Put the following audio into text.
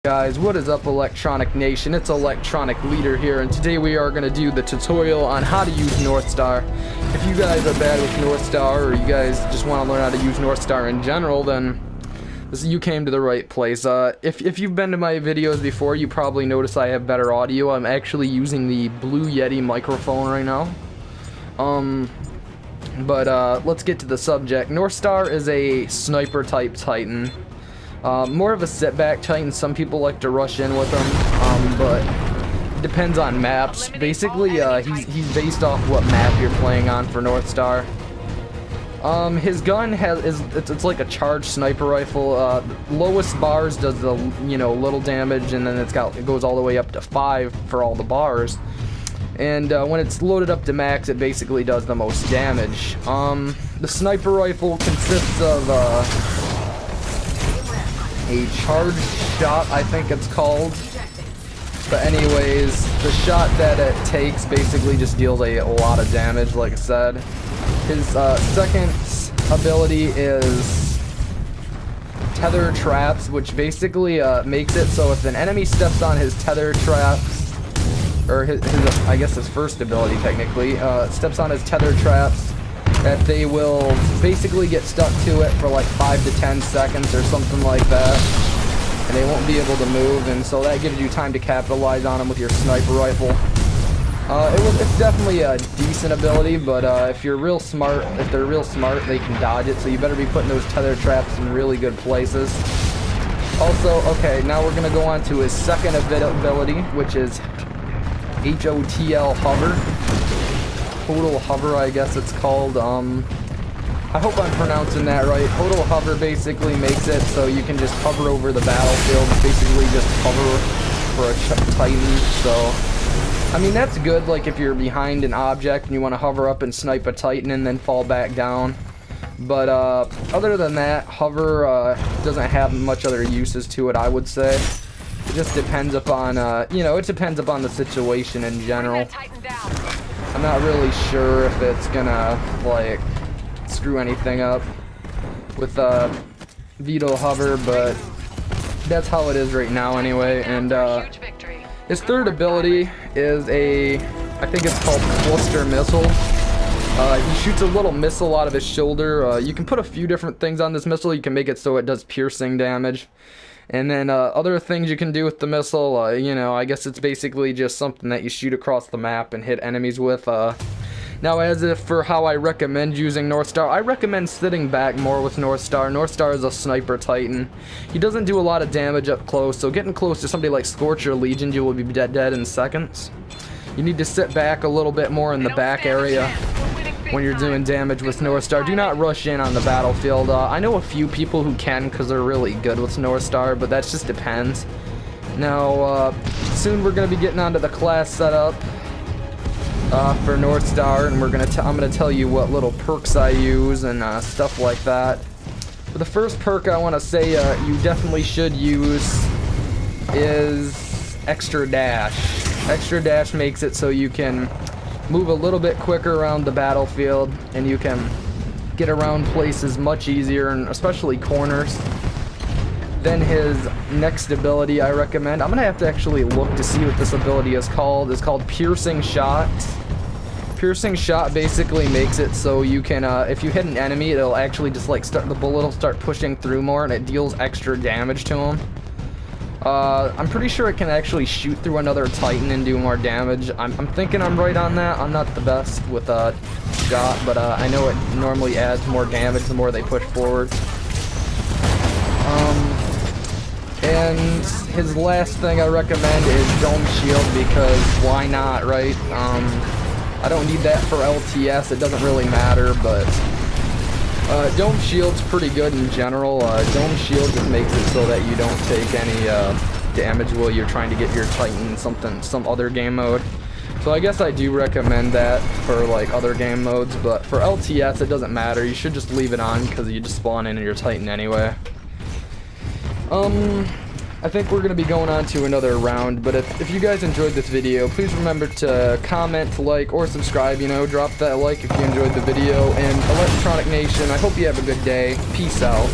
Guys, what is up, Electronic Nation? It's Electronic Leader here, and today we are going to do the tutorial on how to use North Star. If you guys are bad with North Star, or you guys just want to learn how to use North Star in general, then you came to the right place. If you've been to my videos before, you probably notice I have better audio. I'm actually using the Blue Yeti microphone right now. Let's get to the subject. North Star is a sniper type Titan. More of a sit-back Titan. Some people like to rush in with him, but it depends on maps. Basically, he's based off what map you're playing on for North Star. His gun it's like a charged sniper rifle. Lowest bars does the little damage, and then it goes all the way up to 5 for all the bars. And when it's loaded up to max, it basically does the most damage. The sniper rifle consists of a charged shot, I think it's called. But anyways, the shot that it takes basically just deals a lot of damage, like I said. His second ability is tether traps, which basically makes it so if an enemy steps on his tether traps, or I guess his first ability technically, steps on his tether traps, that they will basically get stuck to it for like 5 to 10 seconds or something like that, and they won't be able to move, and so that gives you time to capitalize on them with your sniper rifle. It's definitely a decent ability, but if they're real smart, they can dodge it, so you better be putting those tether traps in really good places. Also, okay, now we're gonna go on to his second ability, which is HOTL hover. Total hover, I guess it's called. I hope I'm pronouncing that right. Total hover basically makes it so you can just hover over the battlefield, basically just hover for a Titan. So, I mean, that's good, like if you're behind an object and you want to hover up and snipe a Titan and then fall back down. But other than that, hover doesn't have much other uses to it, I would say. It just depends upon, it depends upon the situation in general. I'm not really sure if it's gonna, like, screw anything up with Veto Hover, but that's how it is right now anyway. And his third ability is I think it's called Cluster Missile. He shoots a little missile out of his shoulder. You can put a few different things on this missile. You can make it so it does piercing damage. And then other things you can do with the missile, I guess it's basically just something that you shoot across the map and hit enemies with. Now, as if for how I recommend using North Star, I recommend sitting back more with North Star. North Star is a sniper Titan. He doesn't do a lot of damage up close, so getting close to somebody like Scorch or Legion, you will be dead in seconds. You need to sit back a little bit more in the back area when you're doing damage with North Star. Do not rush in on the battlefield. I know a few people who can because they're really good with North Star, but that just depends. Now, soon we're going to be getting onto the class setup for North Star, and I'm gonna tell you what little perks I use and stuff like that. For the first perk I want to say you definitely should use is Extra Dash. Extra Dash makes it so you can move a little bit quicker around the battlefield, and you can get around places much easier, and especially corners. Then his next ability I recommend, I'm gonna have to actually look to see what this ability is called. It's called Piercing Shot. Piercing Shot basically makes it so you can, if you hit an enemy, it'll actually just like the bullet will start pushing through more, and it deals extra damage to him. I'm pretty sure it can actually shoot through another Titan and do more damage. I'm thinking I'm right on that. I'm not the best with shot, but I know it normally adds more damage the more they push forward. And his last thing I recommend is Dome Shield, because why not, right? I don't need that for LTS. It doesn't really matter, but Dome Shield's pretty good in general. Dome Shield just makes it so that you don't take any damage while you're trying to get your Titan some other game mode. So I guess I do recommend that for like other game modes, but for LTS it doesn't matter. You should just leave it on because you just spawn in your Titan anyway. I think we're going to be going on to another round, but if you guys enjoyed this video, please remember to comment, like, or subscribe, drop that like if you enjoyed the video, and Electronic Nation, I hope you have a good day. Peace out.